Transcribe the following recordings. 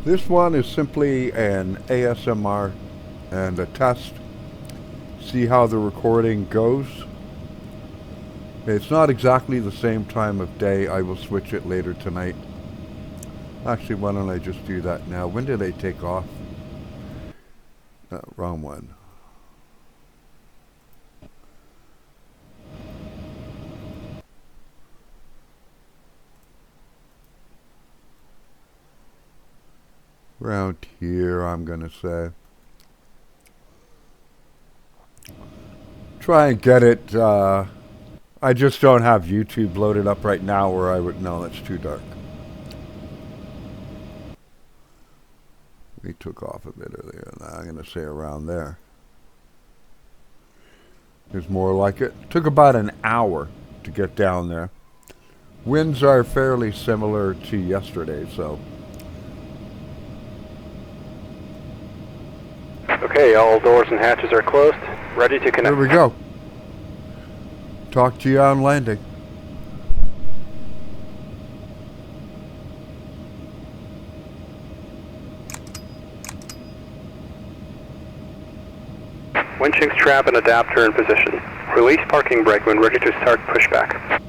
This one is simply an ASMR and a test. See how the recording goes. It's not exactly the same time of day. I will switch it later tonight. Actually, why don't I just do that now? When did I take off? Wrong one. Around here, I'm gonna say. Try and get it. I just don't have YouTube loaded up right now where I would know that's too dark. We took off a bit earlier. Now I'm gonna say around there. There's more like it. Took about an hour to get down there. Winds are fairly similar to yesterday, so. Okay, all doors and hatches are closed. Ready to connect. Here we go. Talk to you on landing. Winching strap and adapter in position. Release parking brake when ready to start pushback.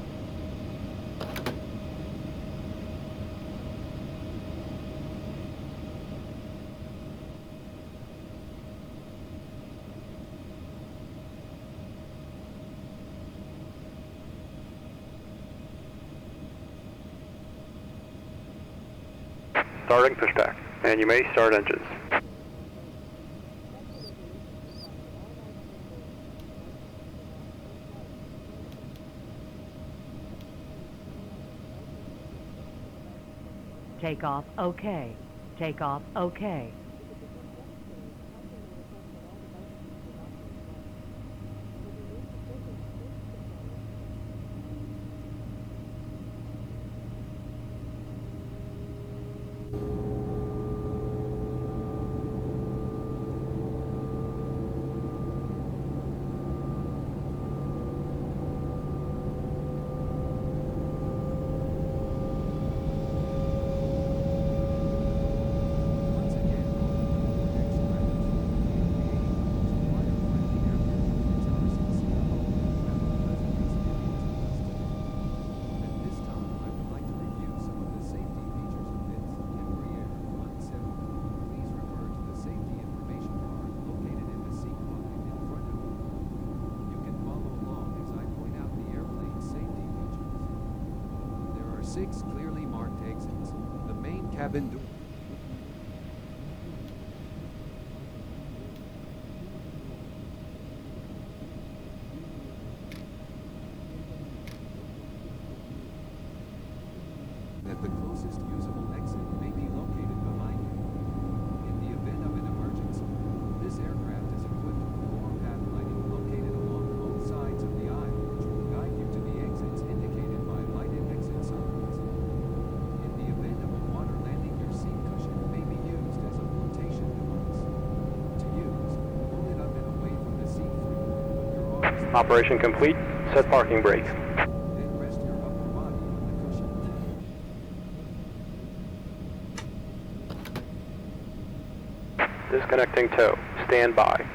Starting pushback, and you may start engines. Takeoff okay. Takeoff okay. Six clearly marked exits. The main cabin door. That the closest usable exit may be located behind you. In the event of an emergency, this aircraft is equipped with forward path lighting located along both sides of the aisle, which will guide you to the exits indicated by lighted exit signs. In the event of a water landing, your seat cushion may be used as a flotation device. To use, pull it up and away from the seat frame. Put your arms. Operation complete. Set parking brake. Then rest your upper body on the cushion. Disconnecting tow. Stand by.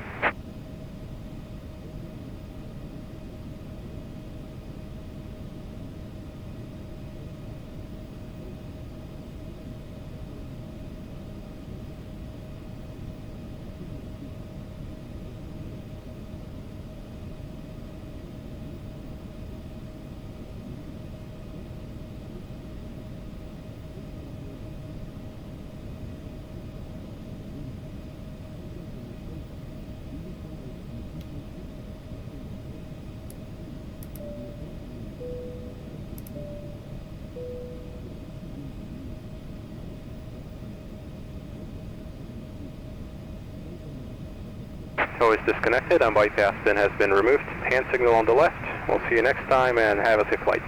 Tow is disconnected and bypass pin has been removed. Hand signal on the left. We'll see you next time and have a safe flight.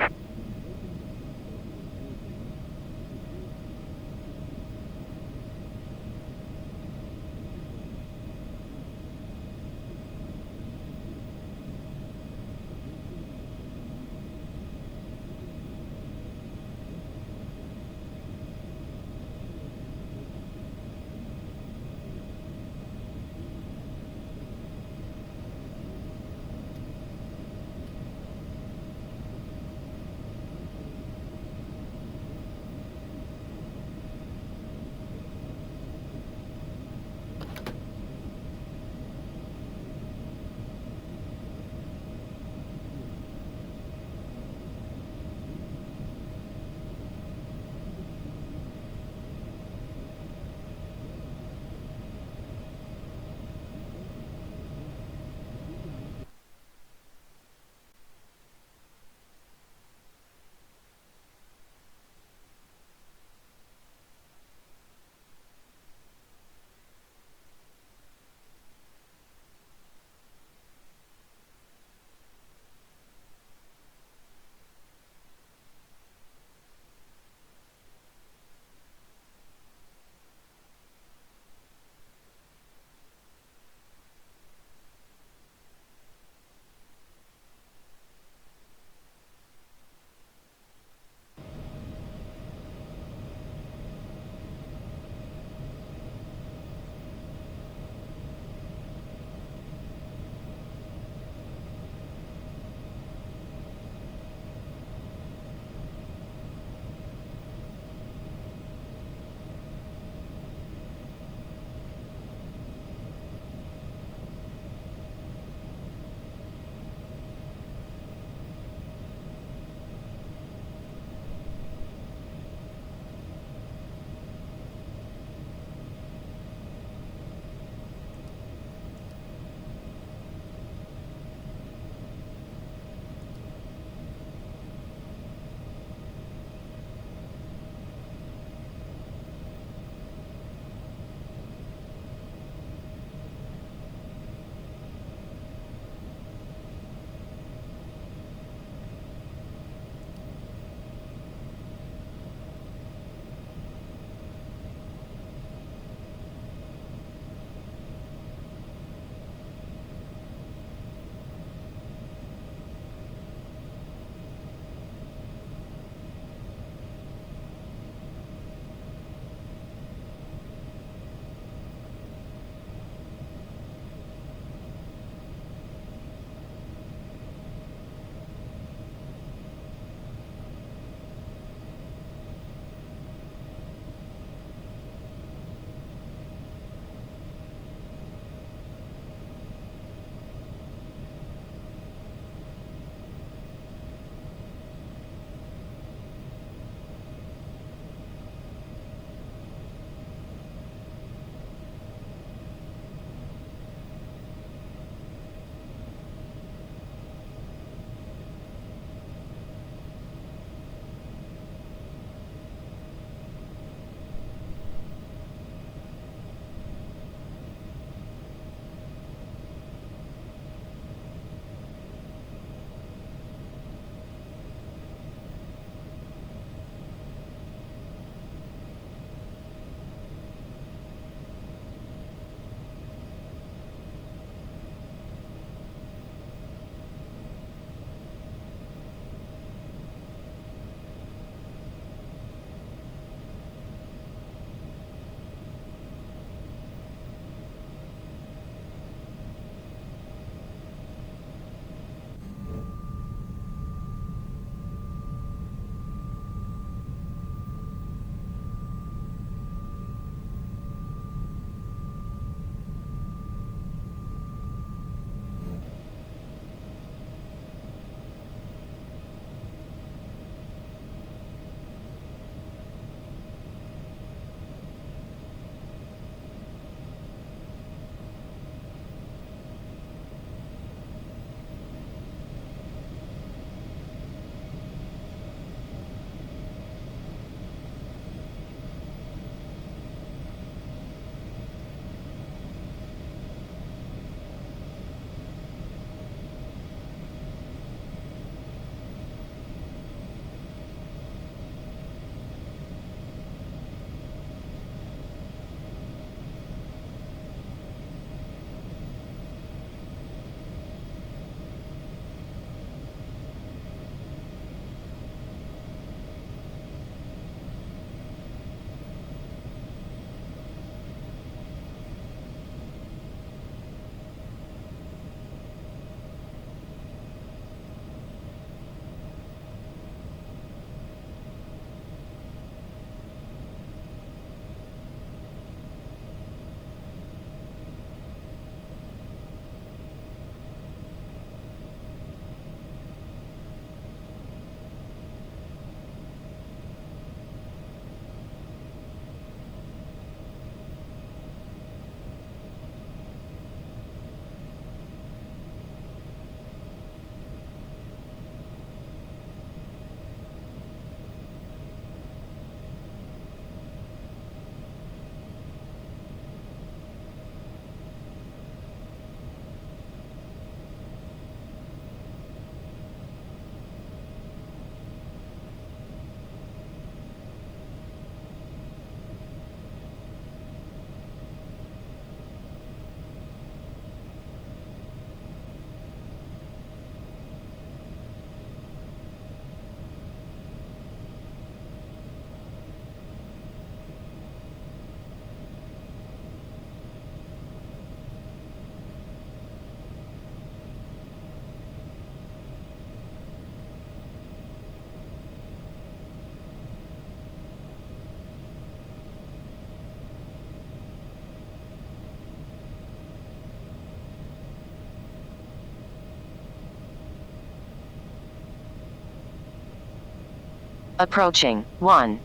Approaching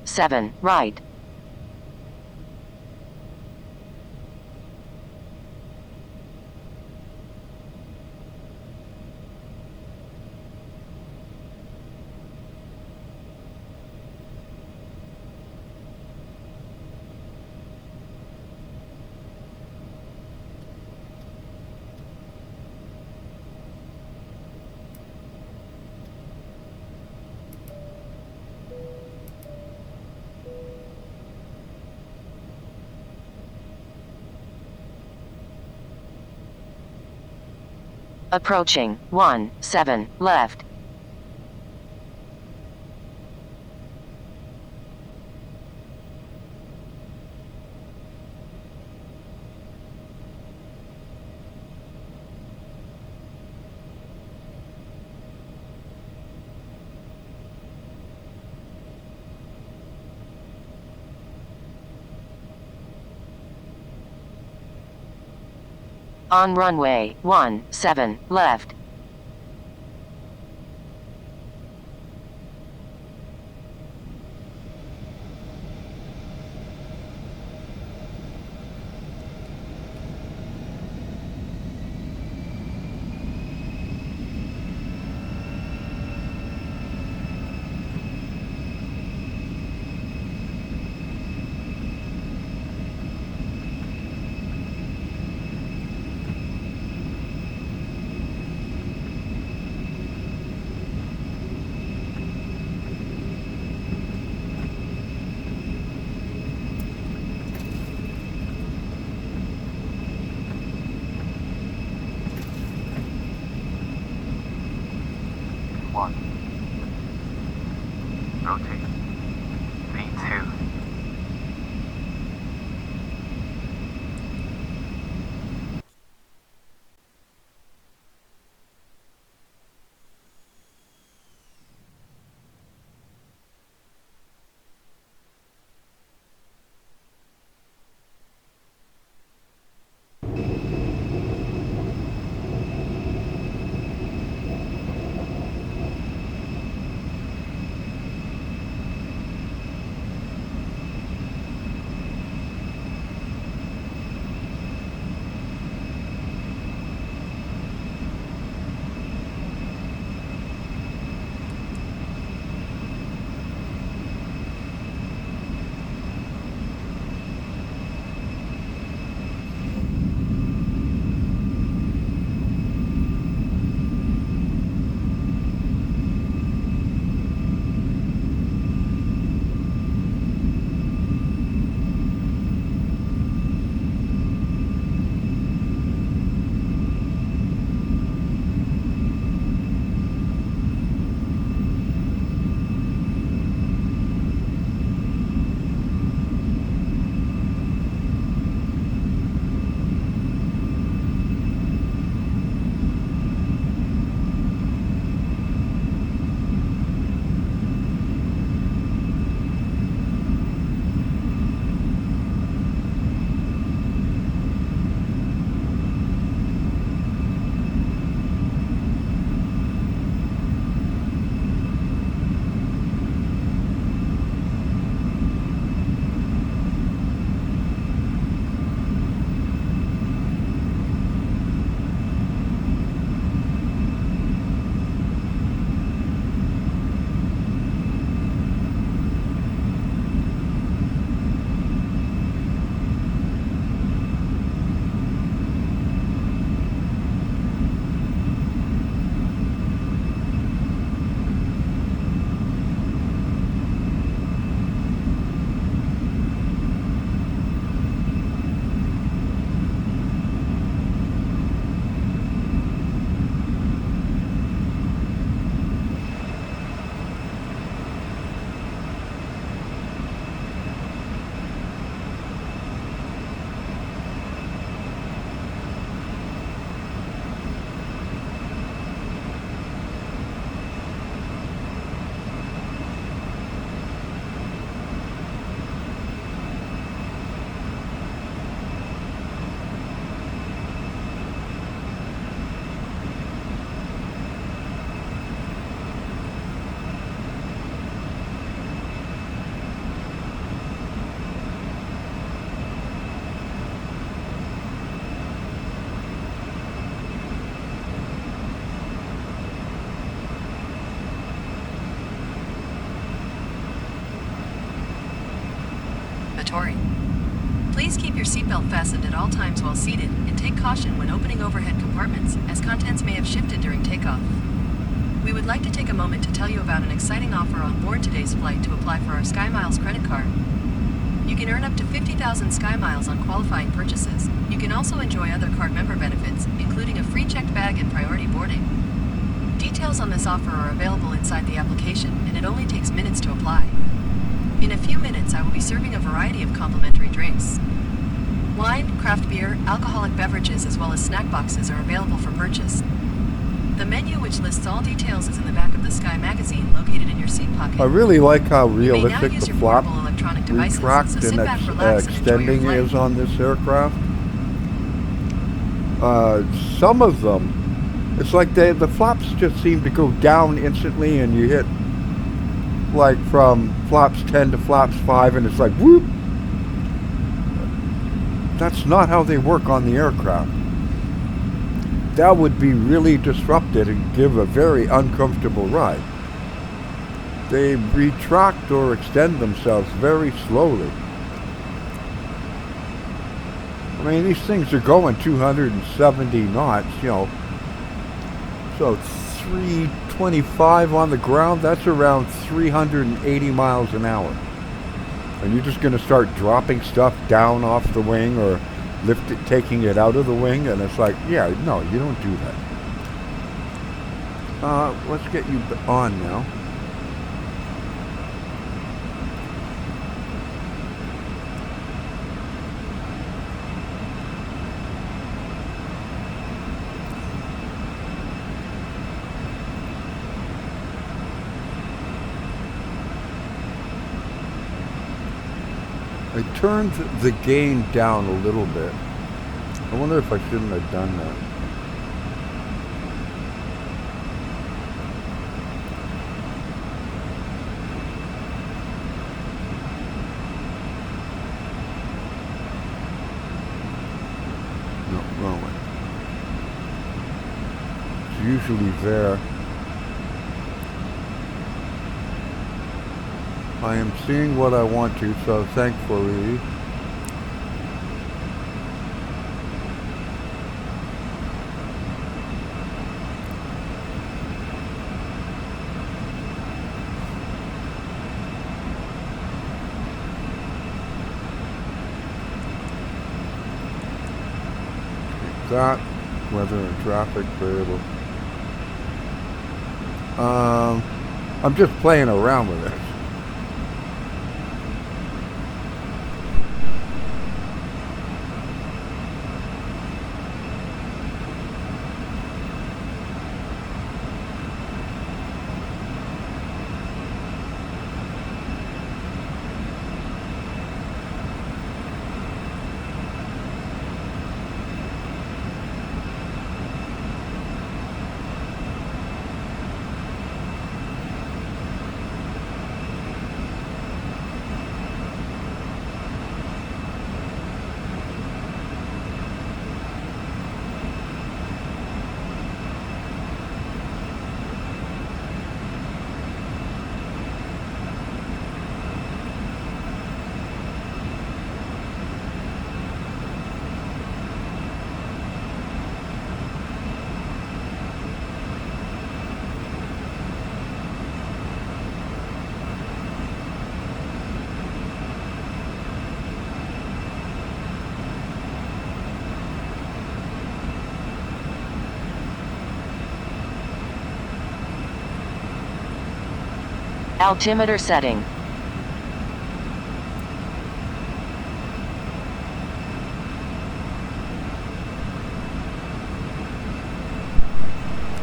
17 right. Approaching 17 left. On runway 17 left. V1. Rotate. V2. your seatbelt fastened at all times while seated, and take caution when opening overhead compartments, as contents may have shifted during takeoff. We would like to take a moment to tell you about an exciting offer on board today's flight to apply for our SkyMiles credit card. You can earn up to 50,000 SkyMiles on qualifying purchases. You can also enjoy other card member benefits, including a free checked bag and priority boarding. Details on this offer are available inside the application, and it only takes minutes to apply. In a few minutes, I will be serving a variety of complimentary drinks. Wine, craft beer, alcoholic beverages, as well as snack boxes are available for purchase. The menu, which lists all details, is in the back of the Sky magazine located in your seat pocket. I really like how You may now realistic use the your flap portable electronic devices, retract so and sit back, relax, and enjoy your extending flight. is on this aircraft. Some of them, it's like the flaps just seem to go down instantly, and you hit like from flaps 10 to flaps 5, and it's like whoop. That's not how they work on the aircraft. That would be really disruptive and give a very uncomfortable ride. They retract or extend themselves very slowly. I mean, these things are going 270 knots, you know. So 325 on the ground, that's around 380 miles an hour. And you're just going to start dropping stuff down off the wing or taking it out of the wing, and it's like, yeah, no, you don't do that. Let's get you on now. I turned the gain down a little bit. I wonder if I shouldn't have done that. No, wrong way. It's usually there. I am seeing what I want to, so thankfully. That, weather and traffic variable. I'm just playing around with it. Altimeter setting.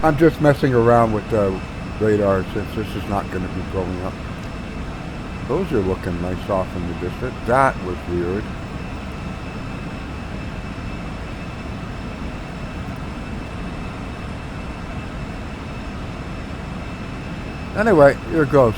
I'm just messing around with the radar since this is not going to be going up. Those are looking nice off in the distance. That was weird. Anyway, here goes.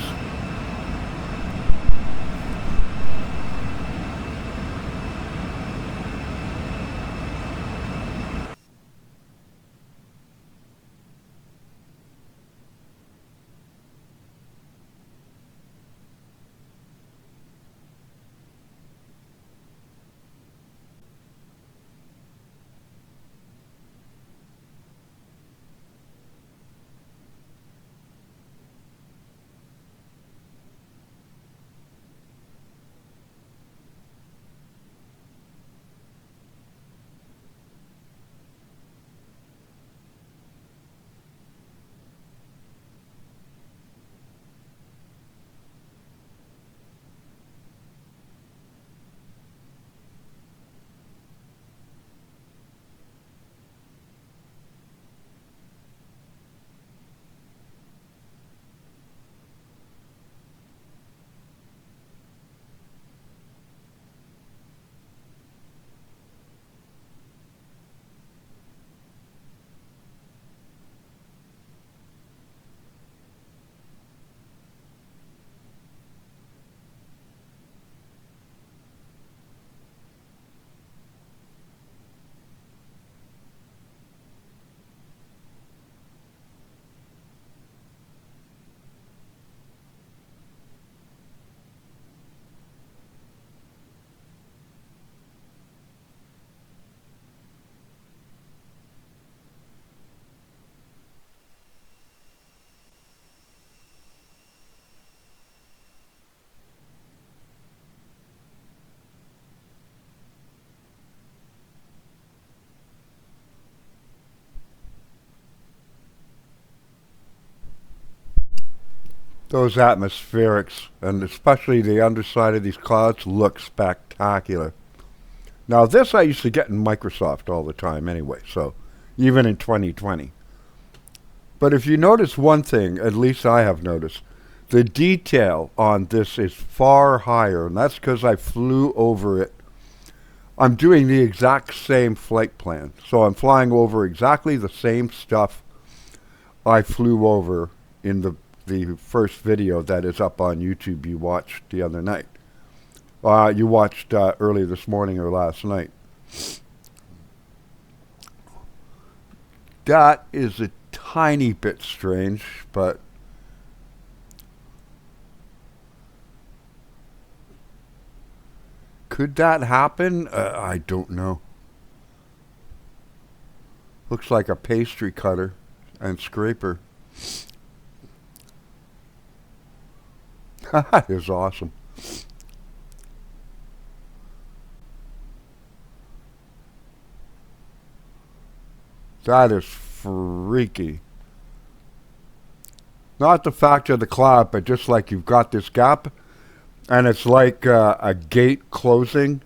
those atmospherics, and especially the underside of these clouds, look spectacular. Now this I used to get in Microsoft all the time anyway, so even in 2020. But if you notice one thing, at least I have noticed, the detail on this is far higher, and that's because I flew over it. I'm doing the exact same flight plan, so I'm flying over exactly the same stuff I flew over in the first video that is up on YouTube you watched the other night. You watched early this morning or last night. That is a tiny bit strange, but could that happen? I don't know. Looks like a pastry cutter and scraper. That is awesome. That is freaky. Not the fact of the cloud, but just like you've got this gap, and it's like a gate closing,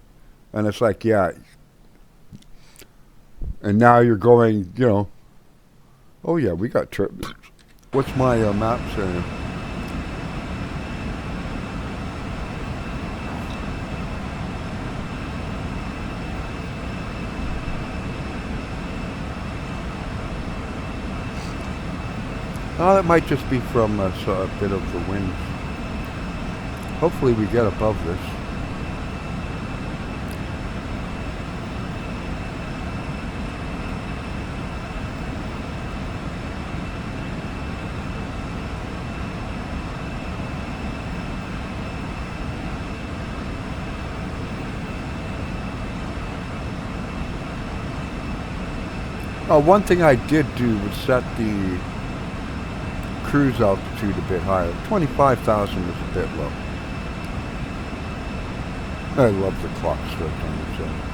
and it's like, yeah. And now you're going, you know, oh yeah, we got trips. What's my map saying? Oh, that might just be from a bit of the wind. Hopefully we get above this. One thing I did do was set the cruise altitude a bit higher. 25,000 is a bit low. I love the clock strip on the side.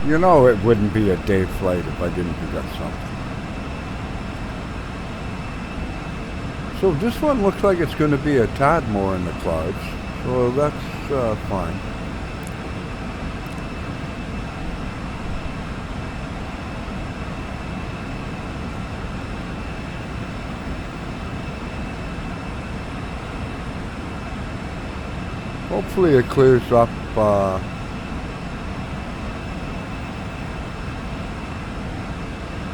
You know it wouldn't be a day flight if I didn't forget something. So this one looks like it's going to be a tad more in the clouds, so that's fine. Hopefully it clears up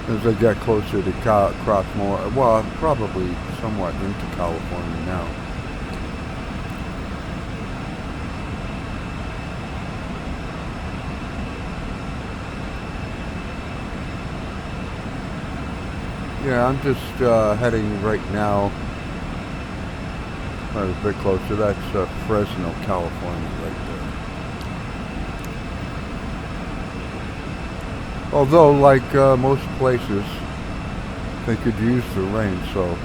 as I get closer to Crossmore. Well, probably somewhat into California now. Yeah, I'm just heading right now. A bit closer. That's Fresno, California, right there. Although, like most places, they could use the rain, so.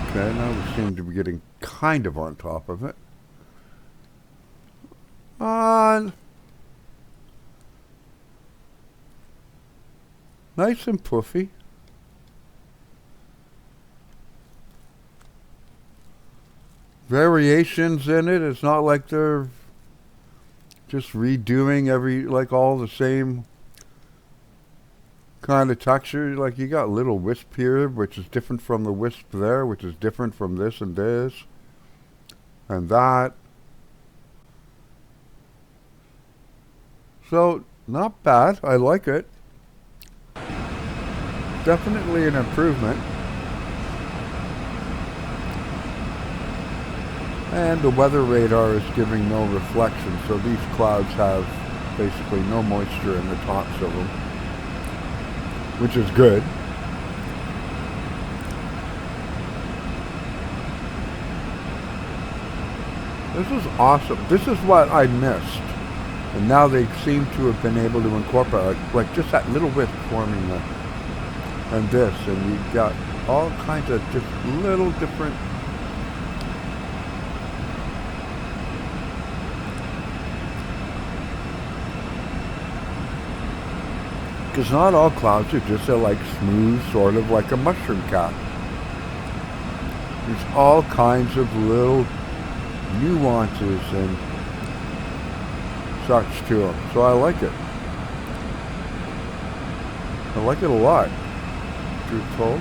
Okay, now we seem to be getting kind of on top of it. Nice and puffy. Variations in it. It's not like they're just redoing like all the same kind of texture. Like you got little wisp here, which is different from the wisp there, which is different from this and this and that. So not bad. I like it. Definitely an improvement. And the weather radar is giving no reflection, so these clouds have basically no moisture in the tops of them, which is good. This is awesome. This is what I missed. And now they seem to have been able to incorporate like just that little wisp forming and this, and you've got all kinds of just little different because not all clouds are just like smooth, sort of like a mushroom cap. There's all kinds of little nuances and such to them. So I like it. I like it a lot, truth told.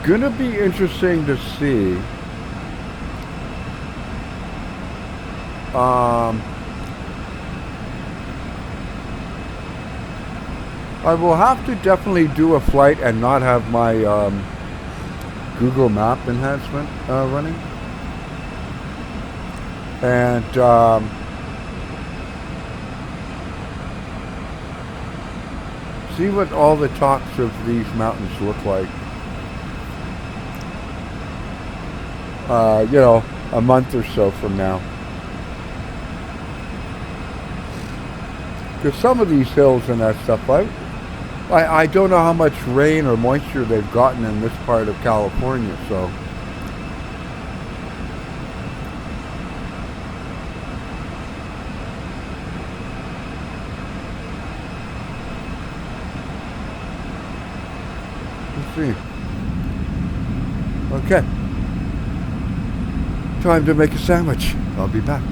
Gonna be interesting to see I will have to definitely do a flight and not have my Google Map enhancement running, and see what all the tops of these mountains look like. You know, a month or so from now. Because some of these hills and that stuff, I don't know how much rain or moisture they've gotten in this part of California, so. Let's see. Okay. Time to make a sandwich. I'll be back.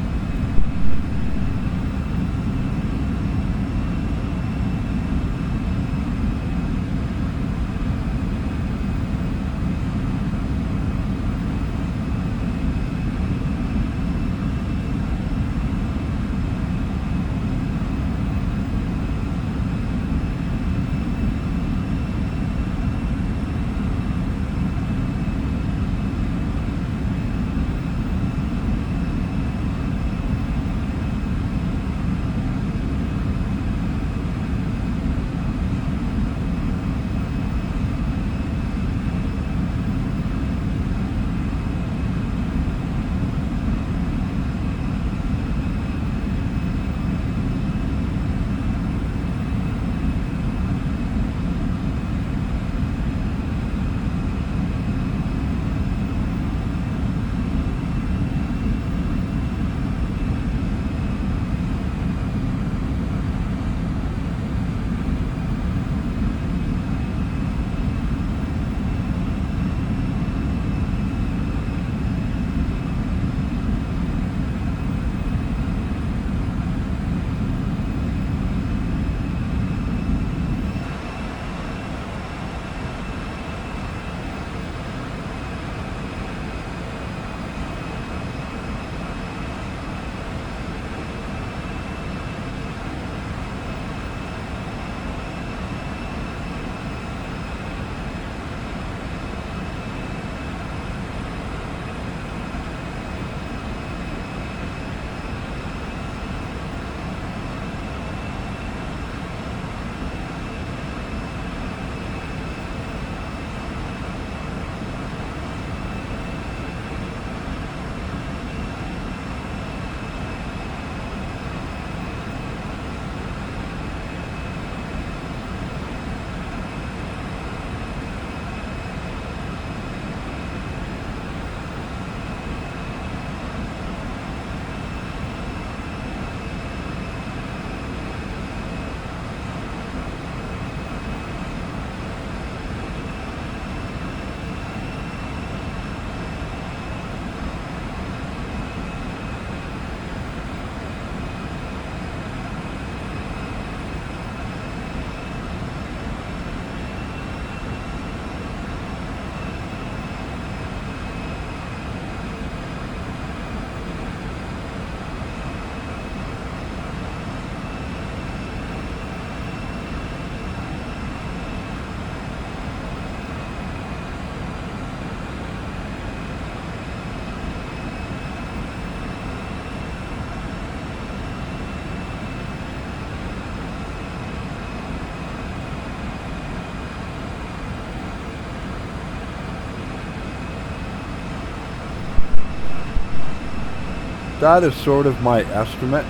that is sort of my estimate.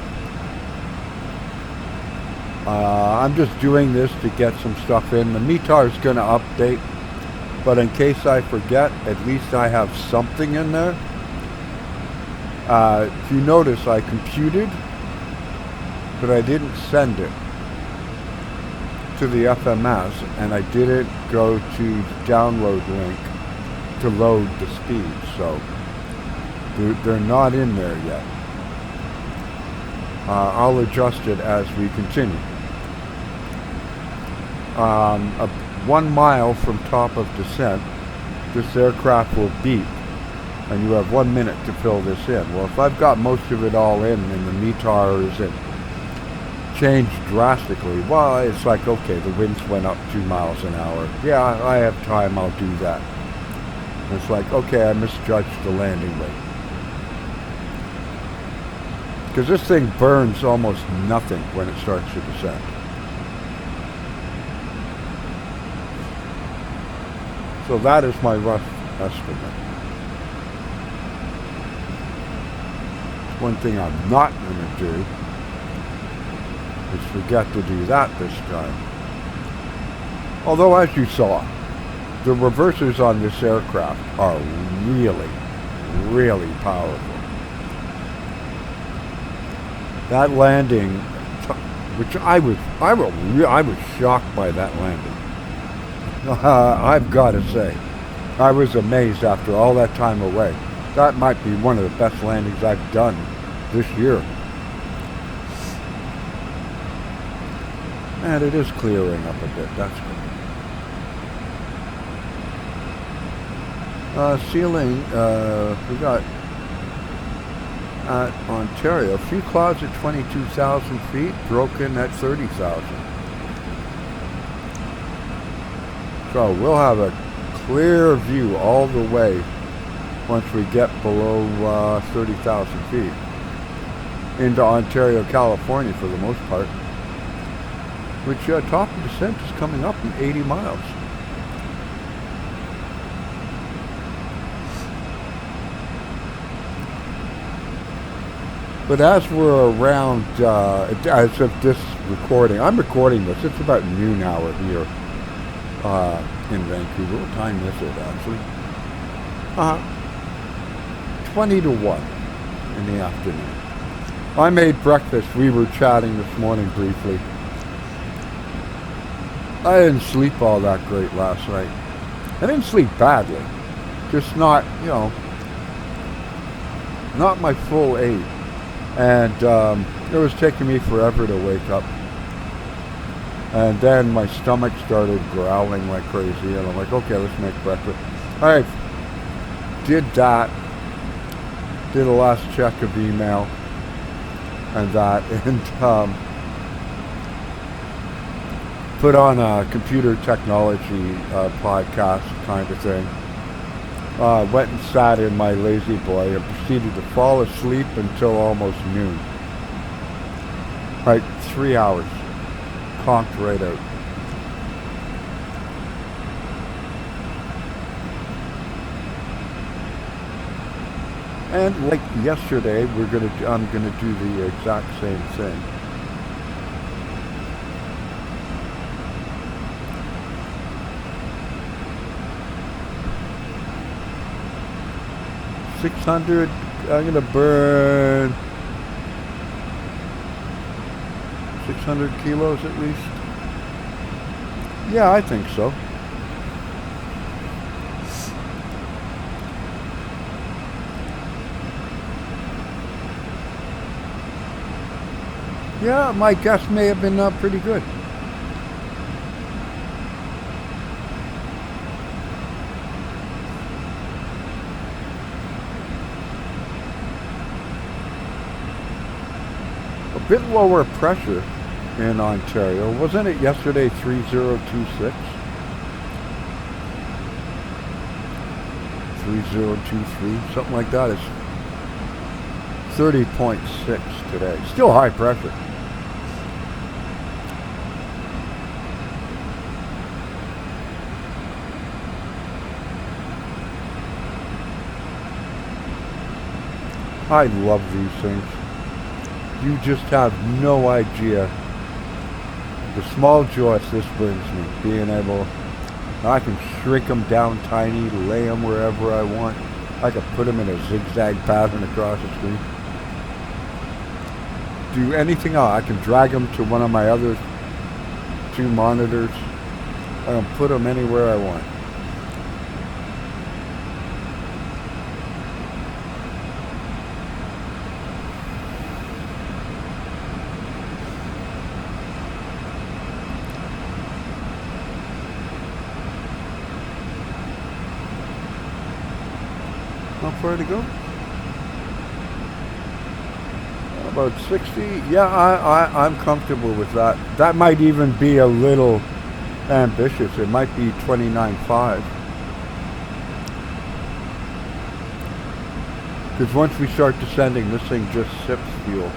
I'm just doing this to get some stuff in. The METAR is going to update, but in case I forget, at least I have something in there. If you notice, I computed, but I didn't send it to the FMS, and I didn't go to download link to load the speeds, so they're not in there yet. I'll adjust it as we continue. 1 mile from top of descent, this aircraft will beep, and you have 1 minute to fill this in. Well, if I've got most of it all in and the METAR isn't changed drastically, well, it's like, okay, the winds went up 2 miles an hour. Yeah, I have time, I'll do that. And it's like, okay, I misjudged the landing rate. Because this thing burns almost nothing when it starts to descend. So that is my rough estimate. One thing I'm not going to do is forget to do that this time. Although, as you saw, the reversers on this aircraft are really, really powerful. That landing, which I was shocked by that landing. I've got to say, I was amazed after all that time away. That might be one of the best landings I've done this year. And it is clearing up a bit, that's good. Ceiling, we got at Ontario, a few clouds at 22,000 feet, broken at 30,000. So we'll have a clear view all the way once we get below 30,000 feet into Ontario, California for the most part, which top of descent is coming up in 80 miles. But as we're around, as of this recording, I'm recording this, it's about noon hour here in Vancouver. What time is it actually? 20 to 1 in the afternoon. I made breakfast. We were chatting this morning briefly. I didn't sleep all that great last night. I didn't sleep badly. Just not, you know, not my full 8. And it was taking me forever to wake up. And then my stomach started growling like crazy, and I'm like, okay, let's make breakfast. I did that, did a last check of email, and that, and put on a computer technology podcast kind of thing. Went and sat in my lazy boy and proceeded to fall asleep until almost noon. Right, 3 hours. Conked right out. And like yesterday, I'm gonna do the exact same thing. $600, I'm gonna burn 600 kilos at least. Yeah, I think so. Yeah, my guess may have been pretty good. A bit lower pressure in Ontario. Wasn't it yesterday 3026? 3023, something like that. It's 30.6 today. Still high pressure. I love these things. You just have no idea the small joys this brings me. Being able, I can shrink them down tiny, lay them wherever I want. I can put them in a zigzag pattern across the screen. Do anything else. I can drag them to one of my other 2 monitors. I can put them anywhere I want. How far to go? About 60. Yeah, I'm comfortable with that. That might even be a little ambitious. It might be 29.5. Because once we start descending, this thing just sips fuel.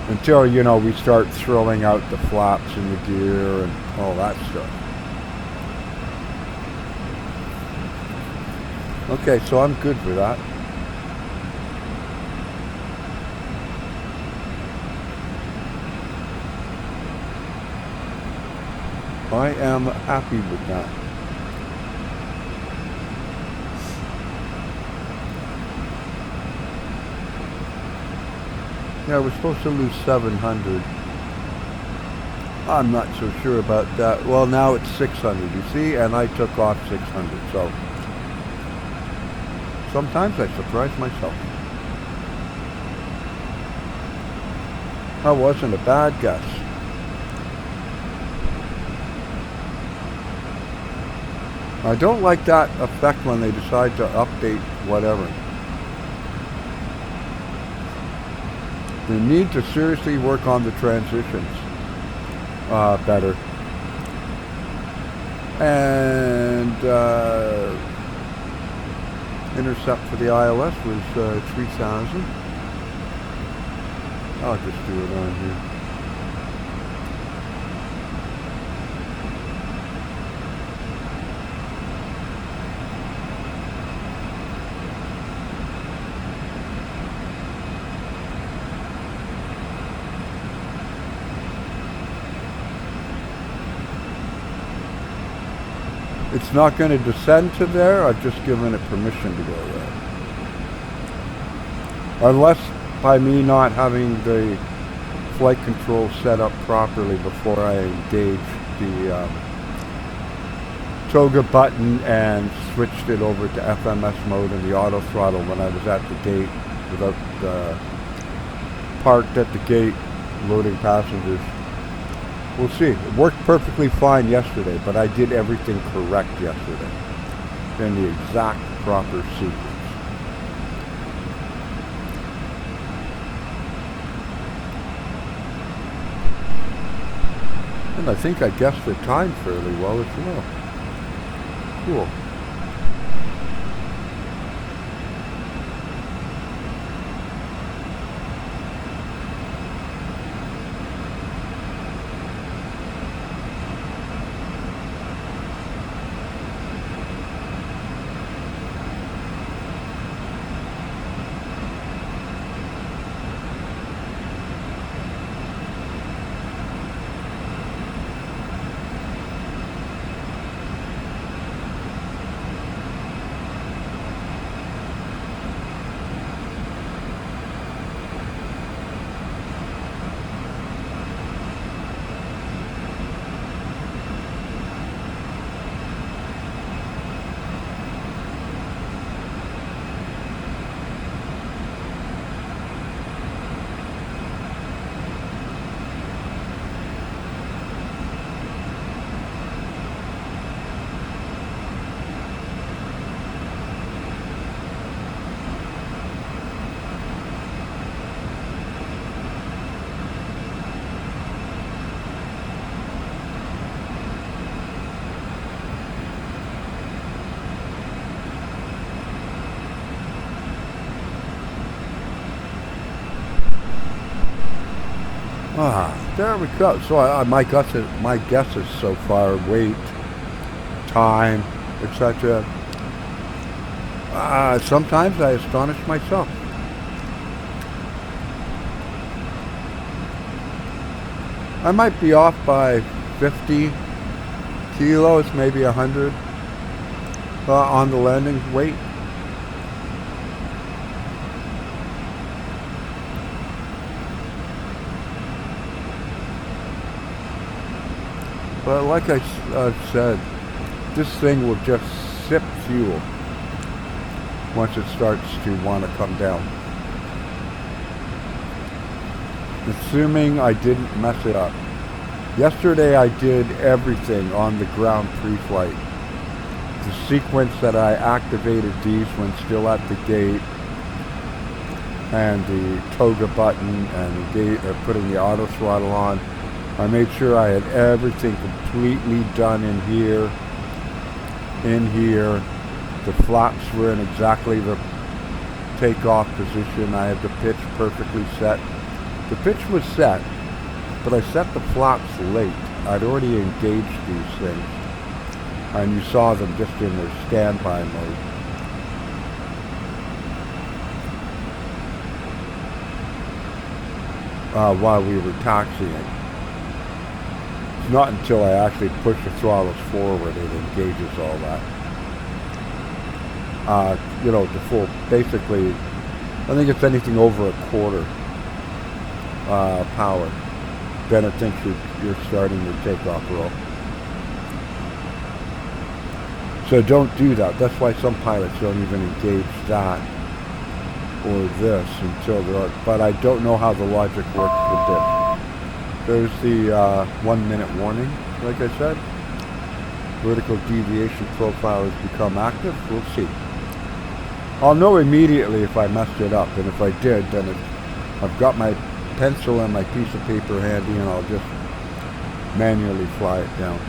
Until, you know, we start throwing out the flaps in the gear and all that stuff. Okay, so I'm good with that. I am happy with that. Yeah, we're supposed to lose 700. I'm not so sure about that. Well, now it's 600, you see, and I took off 600, so sometimes I surprise myself. That wasn't a bad guess. I don't like that effect when they decide to update whatever. They need to seriously work on the transitions better. And intercept for the ILS was 3,000. I'll just do it on here. It's not going to descend to there. I've just given it permission to go there. Unless by me not having the flight control set up properly before I engaged the toga button and switched it over to FMS mode and the auto throttle when I was at the gate without parked at the gate loading passengers. We'll see. It worked perfectly fine yesterday, but I did everything correct yesterday in the exact proper sequence. And I think I guessed the time fairly well as well. Cool. There we go. So my guesses so far, weight, time, etc. Sometimes I astonish myself. I might be off by 50 kilos, maybe 100 on the landing weight. But like I said, this thing will just sip fuel once it starts to want to come down. Assuming I didn't mess it up. Yesterday I did everything on the ground pre-flight. The sequence that I activated these when still at the gate, and the toga button, and the gate, putting the auto throttle on. I made sure I had everything completely done in here. The flaps were in exactly the takeoff position. I had the pitch perfectly set. The pitch was set, but I set the flaps late. I'd already engaged these things, and you saw them just in their standby mode. While we were taxiing. It's not until I actually push the throttles forward it engages all that. You know, the full, basically, I think it's anything over a quarter power. Then it thinks you're starting your takeoff roll. So don't do that. That's why some pilots don't even engage that or this until they're, but I don't know how the logic works with this. There's the 1 minute warning, like I said. Vertical deviation profile has become active. We'll see. I'll know immediately if I messed it up, and if I did, then I've got my pencil and my piece of paper handy, and I'll just manually fly it down.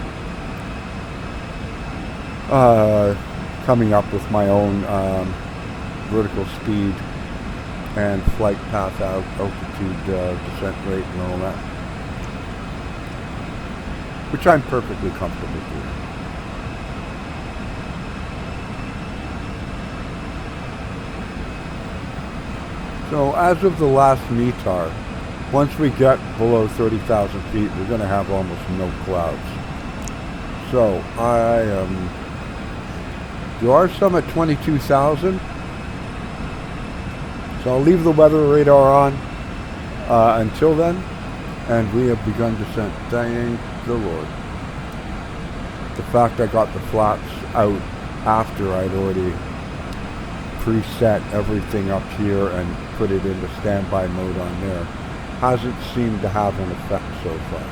Coming up with my own vertical speed and flight path altitude, descent rate, and all that, which I'm perfectly comfortable doing. So as of the last METAR, once we get below 30,000 feet, we're going to have almost no clouds. So there are some at 22,000. So I'll leave the weather radar on until then, and we have begun descent. Thank the Lord. The fact I got the flaps out after I'd already preset everything up here and put it into standby mode on there hasn't seemed to have an effect so far.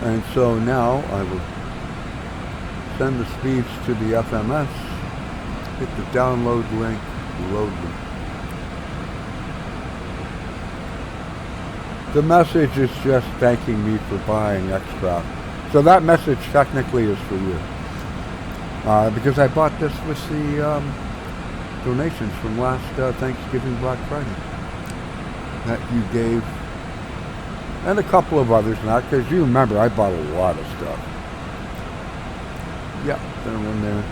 And so now I will send the speeds to the FMS, hit the download link, load them. The message is just thanking me for buying X-Craft. So that message technically is for you. Because I bought this with the donations from last Thanksgiving Black Friday that you gave. And a couple of others now, because you remember I bought a lot of stuff. Yeah, they're in there.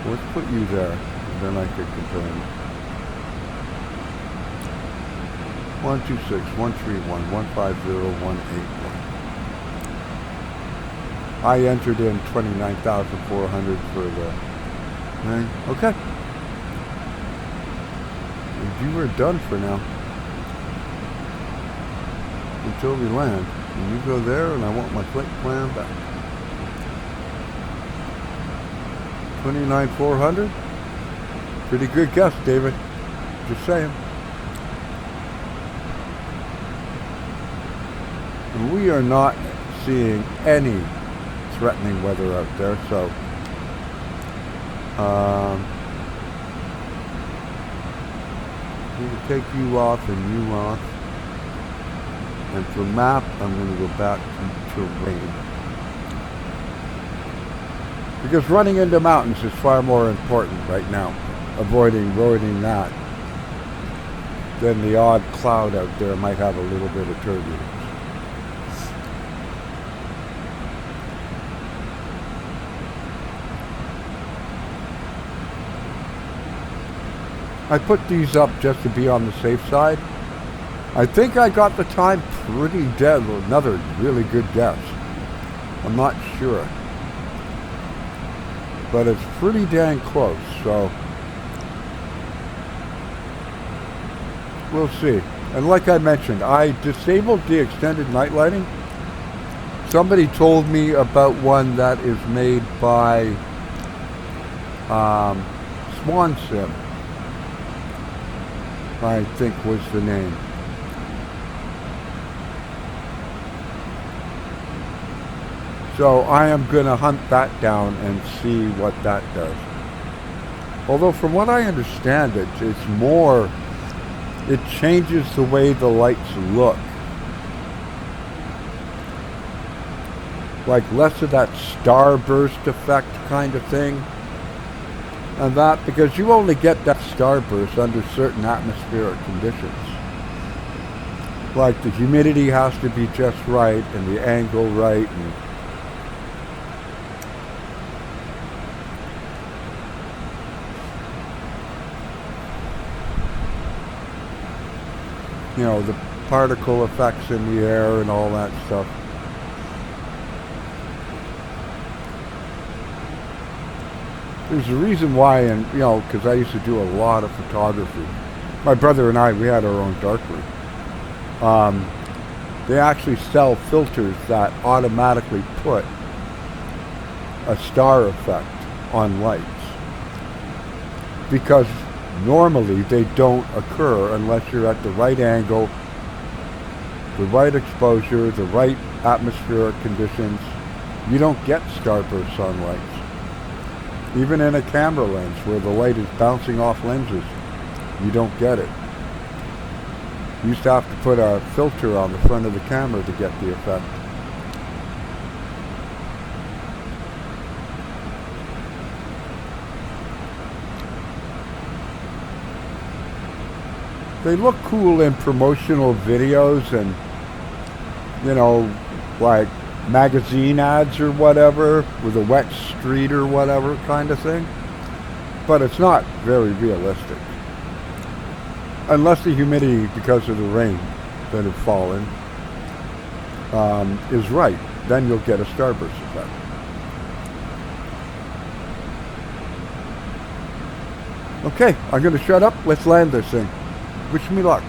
Let's put you there, and then I could compare them. 126, 131, 150, 181. I entered in 29,400 for the thing. Okay. And you were done for now. Until we land. And you go there, and I want my flight plan back. 29,400? Pretty good guess, David. Just saying. And we are not seeing any threatening weather out there, so we will take you off and you off. And for map, I'm going to go back to terrain. Because running into mountains is far more important right now. Avoiding that. Then the odd cloud out there might have a little bit of turbulence. I put these up just to be on the safe side. I think I got the time pretty dead. Another really good guess. I'm not sure. But it's pretty dang close, so we'll see. And like I mentioned, I disabled the extended night lighting. Somebody told me about one that is made by Swan Sim, I think was the name. So I am going to hunt that down and see what that does. Although from what I understand, it's more, it changes the way the lights look. Like less of that starburst effect kind of thing. And that, because you only get that starburst under certain atmospheric conditions. Like the humidity has to be just right and the angle right, and you know, the particle effects in the air and all that stuff. There's a reason why, and you know, because I used to do a lot of photography. My brother and I, we had our own darkroom. They actually sell filters that automatically put a star effect on lights. Because normally they don't occur unless you're at the right angle, the right exposure, the right atmospheric conditions. You don't get starbursts on lights. Even in a camera lens where the light is bouncing off lenses, you don't get it. You used to have to put a filter on the front of the camera to get the effect. They look cool in promotional videos and, you know, like magazine ads or whatever, with a wet street or whatever kind of thing. But it's not very realistic. Unless the humidity, because of the rain that had fallen, is right. Then you'll get a starburst effect. Okay, I'm going to shut up. Let's land this thing. Wish me luck.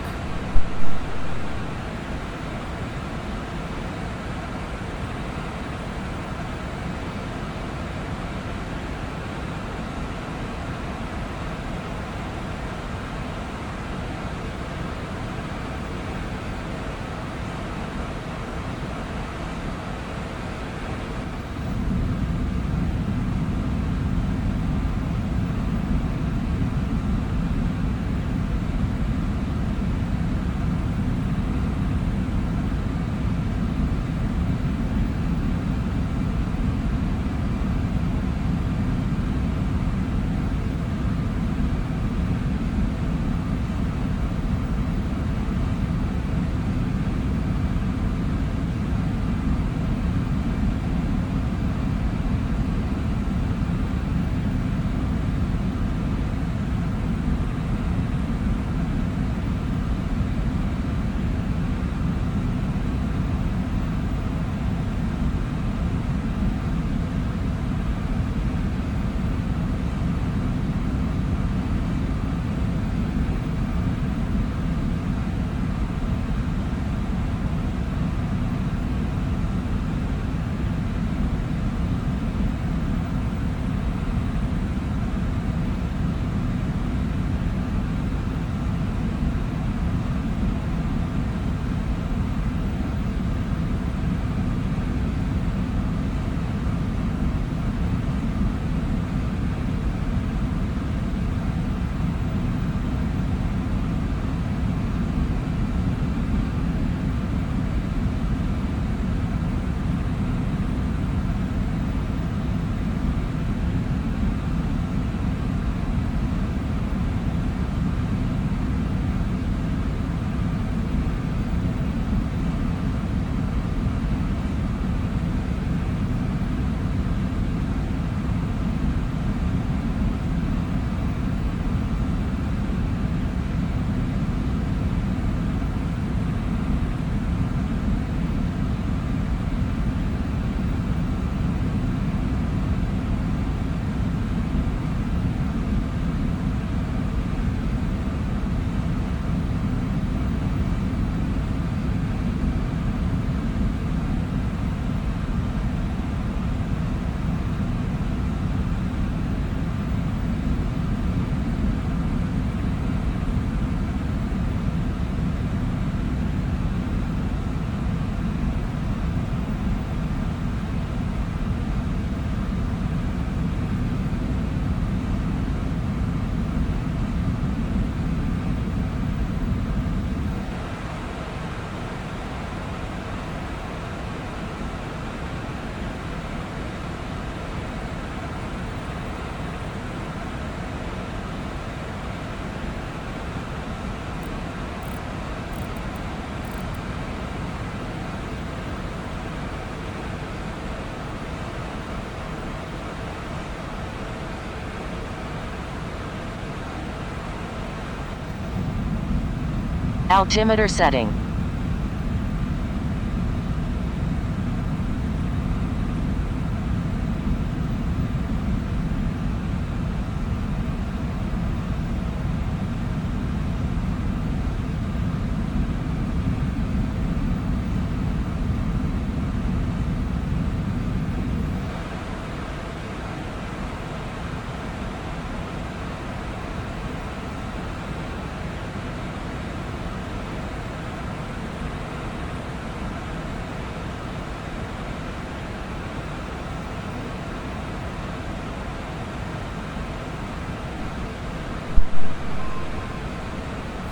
Altimeter setting.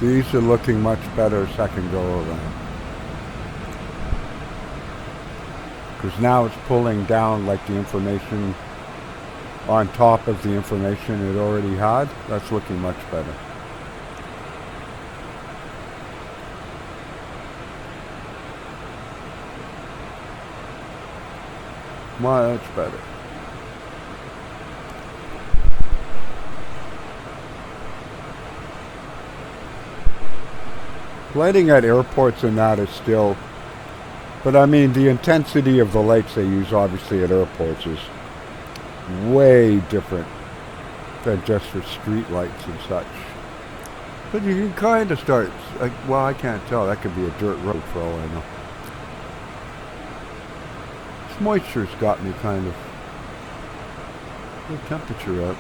These are looking much better second go around. Because now it's pulling down like the information on top of the information it already had. That's looking much better. Much better. Lighting at airports and that is still, but I mean the intensity of the lights they use obviously at airports is way different than just for street lights and such. But you can kind of start, like, well, I can't tell, that could be a dirt road for all I know. This moisture's got me kind of, the temperature up.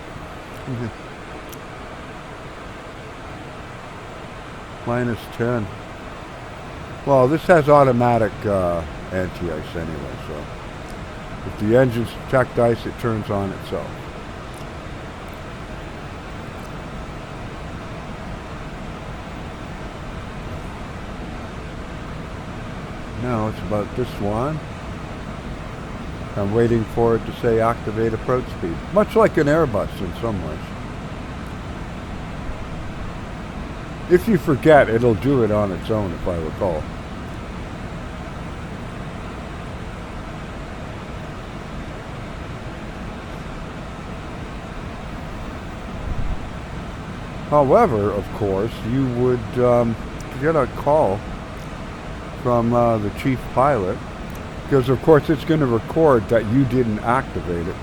Minus 10. Well, this has automatic anti-ice anyway, so if the engine's detect ice, it turns on itself. Now it's about this one. I'm waiting for it to say activate approach speed, much like an Airbus in some ways. If you forget, it'll do it on its own, if I recall. However, of course, you would get a call from the chief pilot, because of course it's going to record that you didn't activate it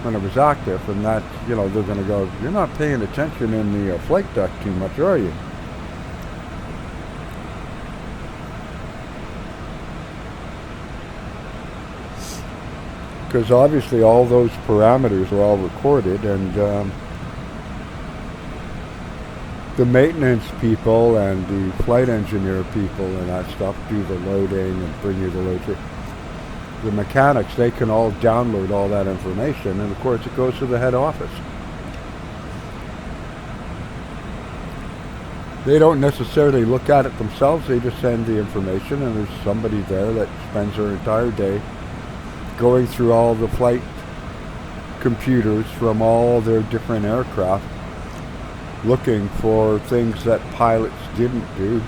when it was active, and that, you know, they're going to go, you're not paying attention in the flight deck too much, are you? Because obviously all those parameters are all recorded, and the maintenance people and the flight engineer people and that stuff do the loading and bring you the load. The mechanics, they can all download all that information, and of course it goes to the head office. They don't necessarily look at it themselves, they just send the information, and there's somebody there that spends their entire day going through all the flight computers from all their different aircraft, looking for things that pilots didn't do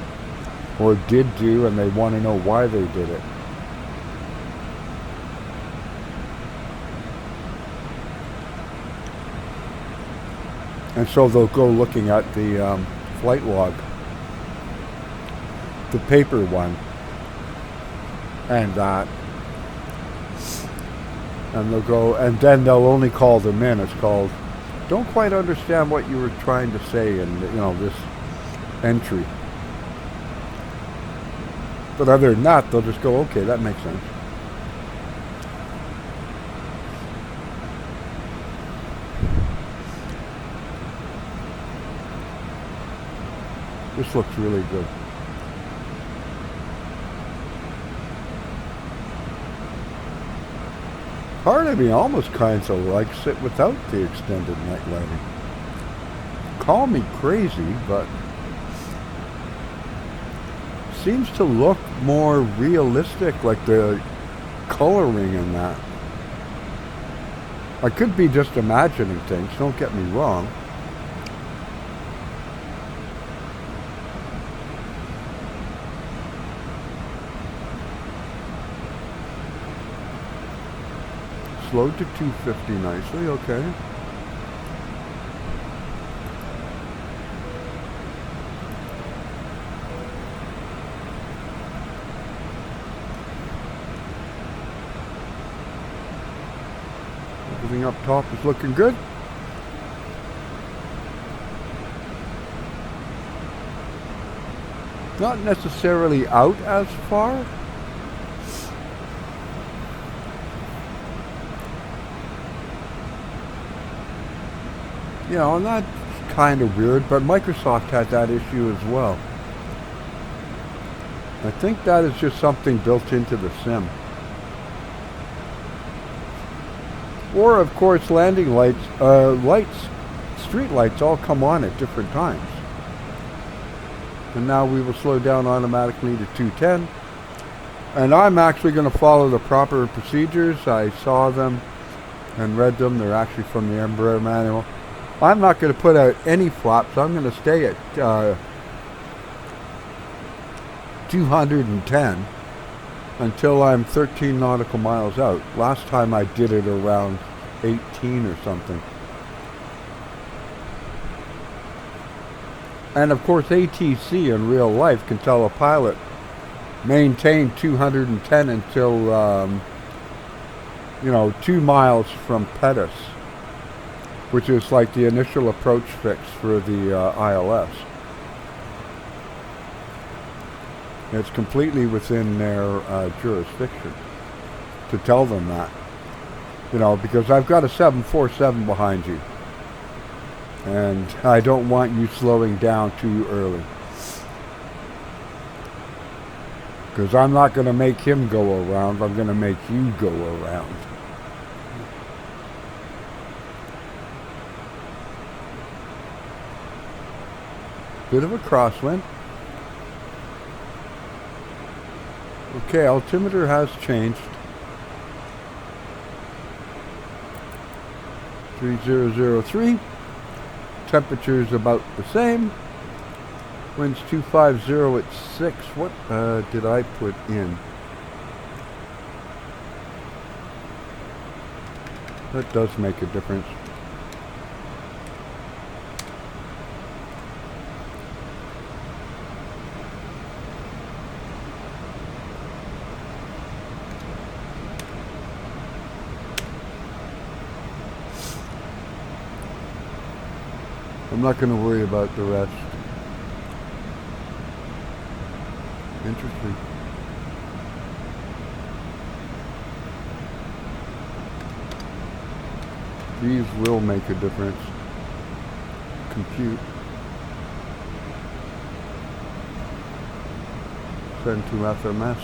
or did do, and they want to know why they did it. And so they'll go looking at the flight log, the paper one, and that. And they'll go, and then they'll only call them in. It's called, don't quite understand what you were trying to say in, you know, this entry. But other than that, they'll just go, okay, that makes sense. This looks really good. Part of me almost kind of likes it without the extended night lighting. Call me crazy, but seems to look more realistic, like the coloring in that. I could be just imagining things, don't get me wrong. Slowed to 250 nicely, okay. Everything up top is looking good. Not necessarily out as far. You know, and that's kind of weird, but Microsoft had that issue as well. I think that is just something built into the sim. Or, of course, landing lights, street lights all come on at different times. And now we will slow down automatically to 210. And I'm actually going to follow the proper procedures. I saw them and read them. They're actually from the Embraer manual. I'm not going to put out any flaps. I'm going to stay at 210 until I'm 13 nautical miles out. Last time I did it around 18 or something. And of course ATC in real life can tell a pilot maintain 210 until 2 miles from Pettus, which is like the initial approach fix for the ILS. It's completely within their jurisdiction to tell them that. Because I've got a 747 behind you. And I don't want you slowing down too early. Because I'm not going to make him go around, I'm going to make you go around. Bit of a crosswind. Okay, altimeter has changed. 3003. Temperature's about the same. Winds 250 at 6. What did I put in? That does make a difference. I'm not going to worry about the rest. Interesting. These will make a difference. Compute. Send to FMS.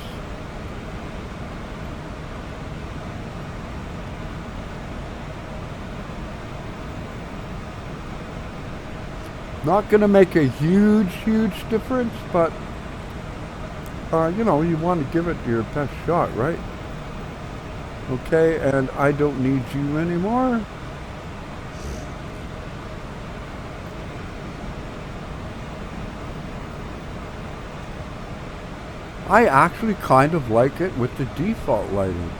Not going to make a huge difference, but you want to give it your best shot, right? Okay, and I don't need you anymore. I actually kind of like it with the default lighting.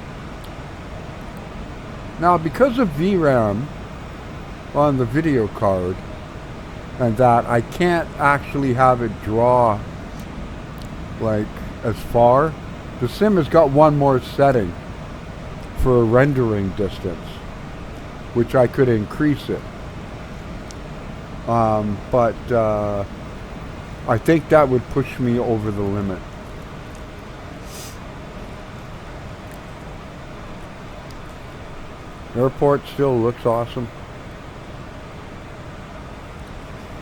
Now, because of VRAM on the video card, and that I can't actually have it draw like as far. The sim has got one more setting for a rendering distance, which I could increase it. But I think that would push me over the limit. Airport still looks awesome.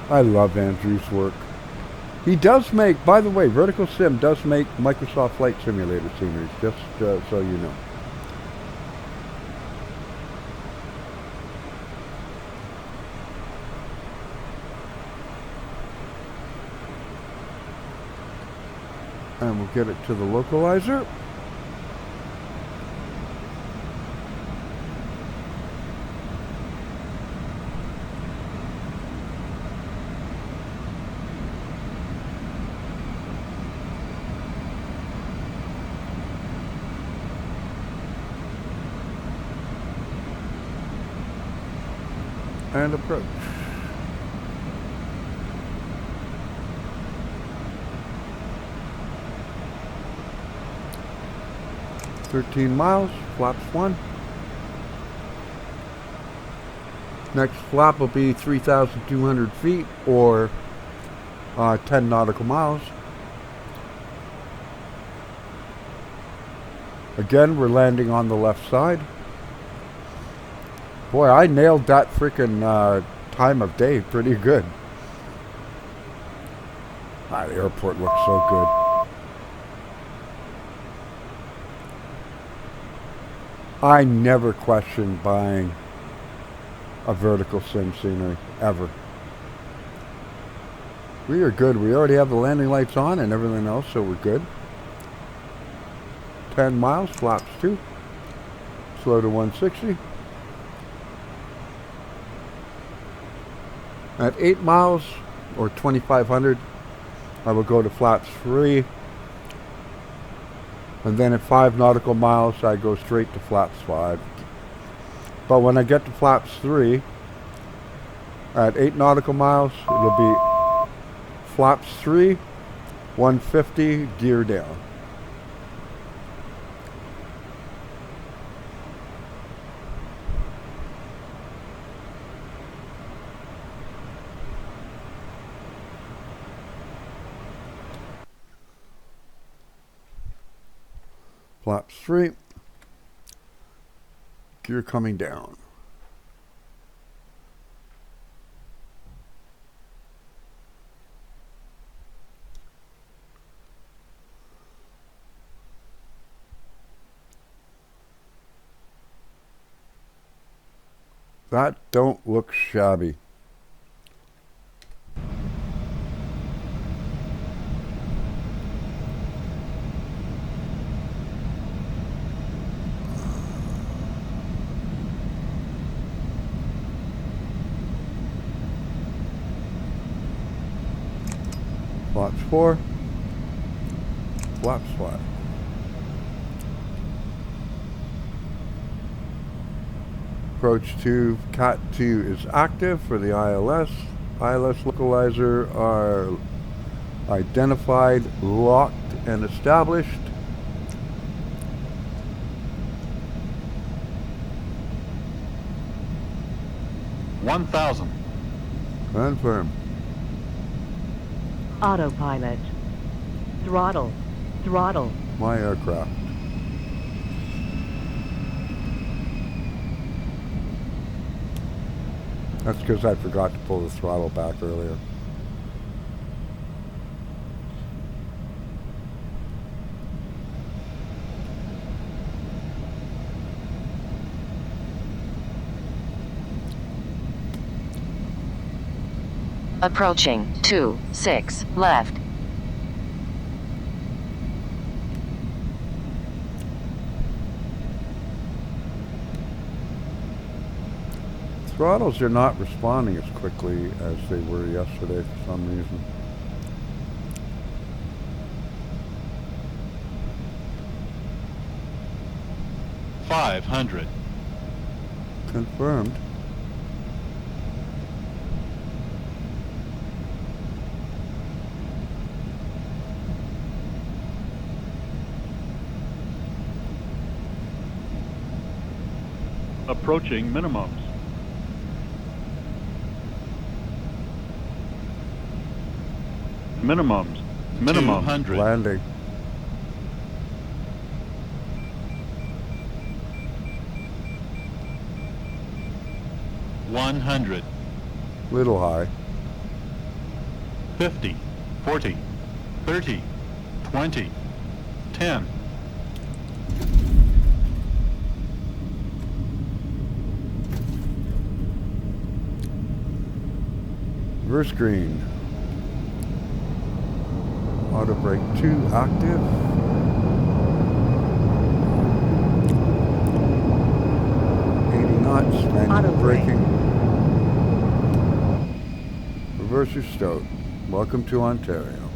I love Andrew's work. He does make, by the way, Vertical Sim does make Microsoft Flight Simulator sceneries, just so you know. And we'll get it to the localizer. And approach. .13 miles, flaps 1. Next flap will be 3,200 feet or 10 nautical miles. Again, we're landing on the left side. Boy, I nailed that freaking time of day pretty good. The airport looks so good. I never question buying a vertical sim scenery, ever. We are good. We already have the landing lights on and everything else, so we're good. 10 miles, flaps 2. Slow to 160. At 8 miles, or 2,500, I will go to flaps 3. And then at 5 nautical miles, I go straight to flaps 5. But when I get to flaps 3, at 8 nautical miles, it'll be flaps 3, 150, gear down. Flaps 3, gear coming down. That don't look shabby. Flaps 4, flaps 5. Approach to Cat 2 is active for the ILS. ILS localizer are identified, locked, and established. $1,000. Confirm. Autopilot. Throttle. Throttle. My aircraft. That's because I forgot to pull the throttle back earlier. Approaching 26 left. Throttles are not responding as quickly as they were yesterday for some reason. $500. Confirmed. Approaching minimums. Minimums. Minimum. 200. Landing. $100. Little high. 50. 40. 30. 20. 10. Reverse green. Auto brake 2 active. Knots, manual Auto brake. braking. Reverser stowed. Welcome to Ontario.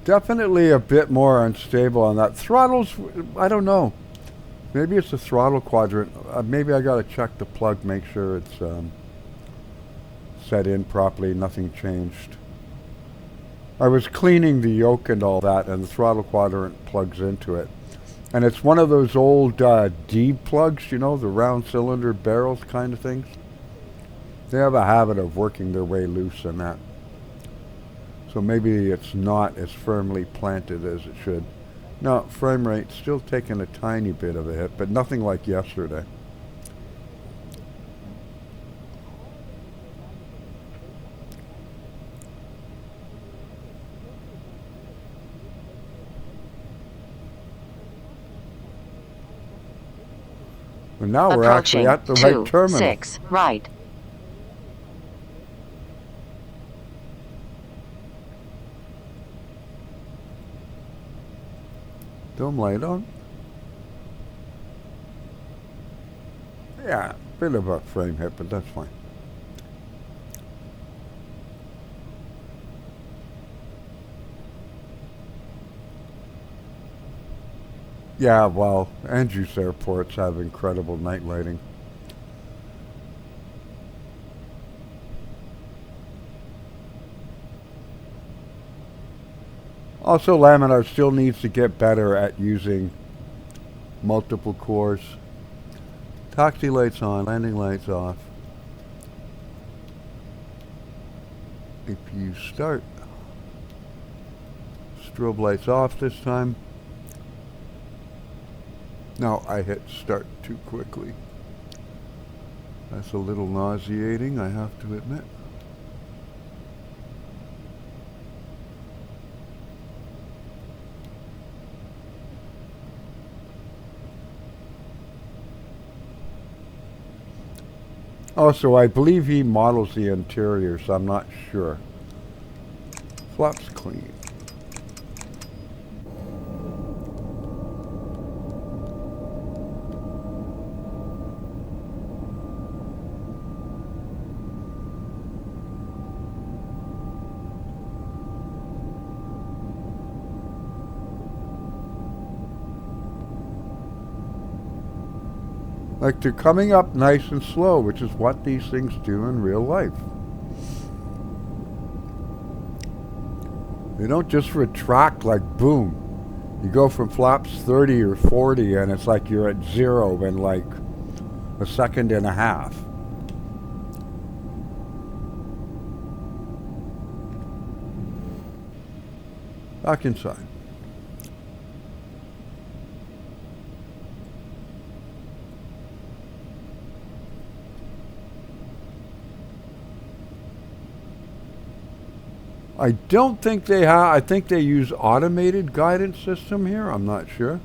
Definitely a bit more unstable on that. Throttles, I don't know. Maybe it's the throttle quadrant. Maybe I gotta check the plug, make sure it's set in properly, nothing changed. I was cleaning the yoke and all that, and the throttle quadrant plugs into it. And it's one of those old D plugs, you know, the round cylinder barrels kind of things. They have a habit of working their way loose in that. So maybe it's not as firmly planted as it should. Now, frame rate still taking a tiny bit of a hit, but nothing like yesterday. And now we're actually Approaching at the right 2, terminal. 6, right. Dome light on. Yeah, bit of a frame hit, but that's fine. Yeah, well, Andrews airports have incredible night lighting. Also, Laminar still needs to get better at using multiple cores. Taxi lights on, landing lights off. If you start, strobe lights off this time. No, I hit start too quickly. That's a little nauseating, I have to admit. Also, I believe he models the interior, so I'm not sure. Flaps clean. Like they're coming up nice and slow, which is what these things do in real life. They don't just retract like boom. You go from flaps 30 or 40 and it's like you're at 0 in like a second and a half. Back inside. I don't think they have, I think they use automated guidance system here, I'm not sure.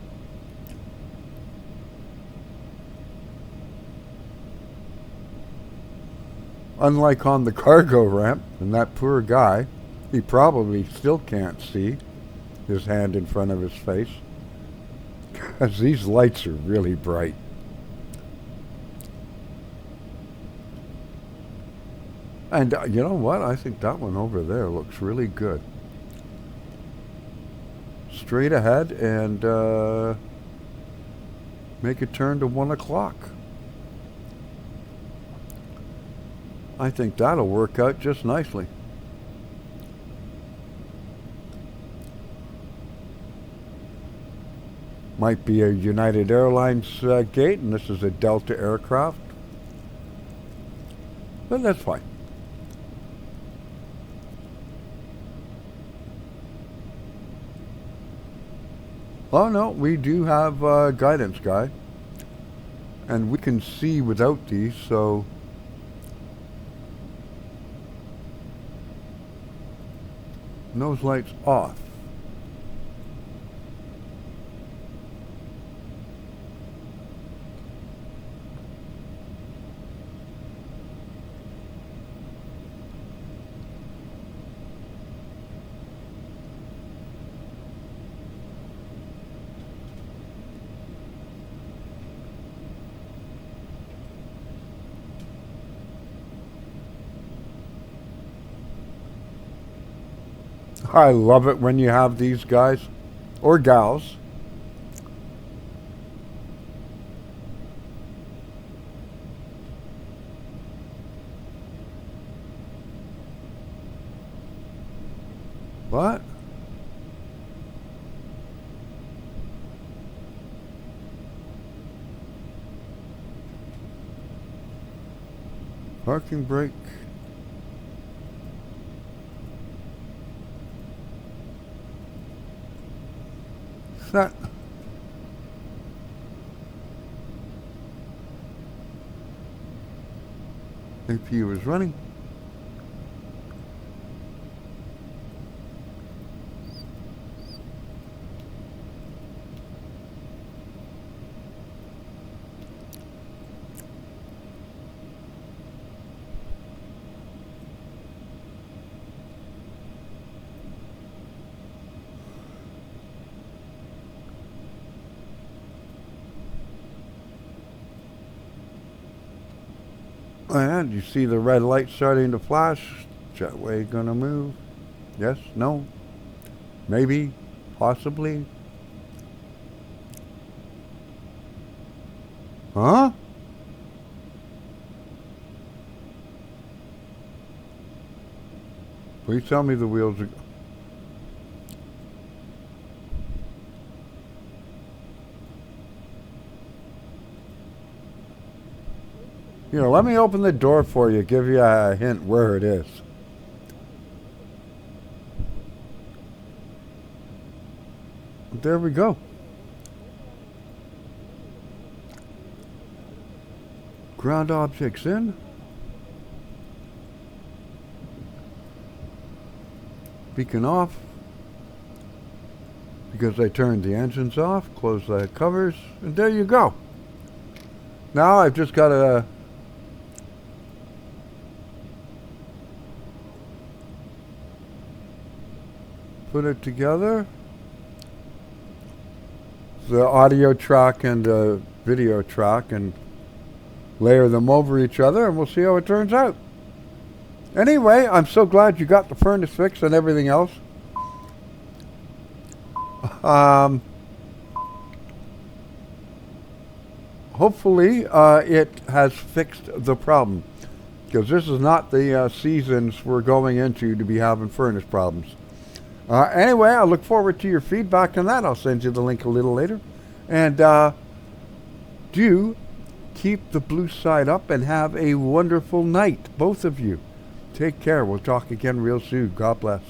Unlike on the cargo ramp, and that poor guy, he probably still can't see his hand in front of his face. Because these lights are really bright. And you know what? I think that one over there looks really good. Straight ahead and make a turn to 1 o'clock. I think that'll work out just nicely. Might be a United Airlines gate, and this is a Delta aircraft. But that's fine. Oh no, we do have a guidance guy. And we can see without these, so... Nose lights off. I love it when you have these guys, or gals. What? Parking brake. Set. APU is running. And you see the red light starting to flash. Jetway gonna move? Yes? No? Maybe? Possibly? Huh? Please tell me the wheels are... You know, let me open the door for you, give you a hint where it is. There we go. Ground objects in. Beacon off. Because I turned the engines off, close the covers, and there you go. Now I've just got to put it together. The audio track and the video track, and layer them over each other, and we'll see how it turns out. Anyway, I'm so glad you got the furnace fixed and everything else. Hopefully it has fixed the problem, because this is not the seasons we're going into to be having furnace problems. Anyway, I look forward to your feedback on that. I'll send you the link a little later. And do keep the blue side up and have a wonderful night, both of you. Take care. We'll talk again real soon. God bless.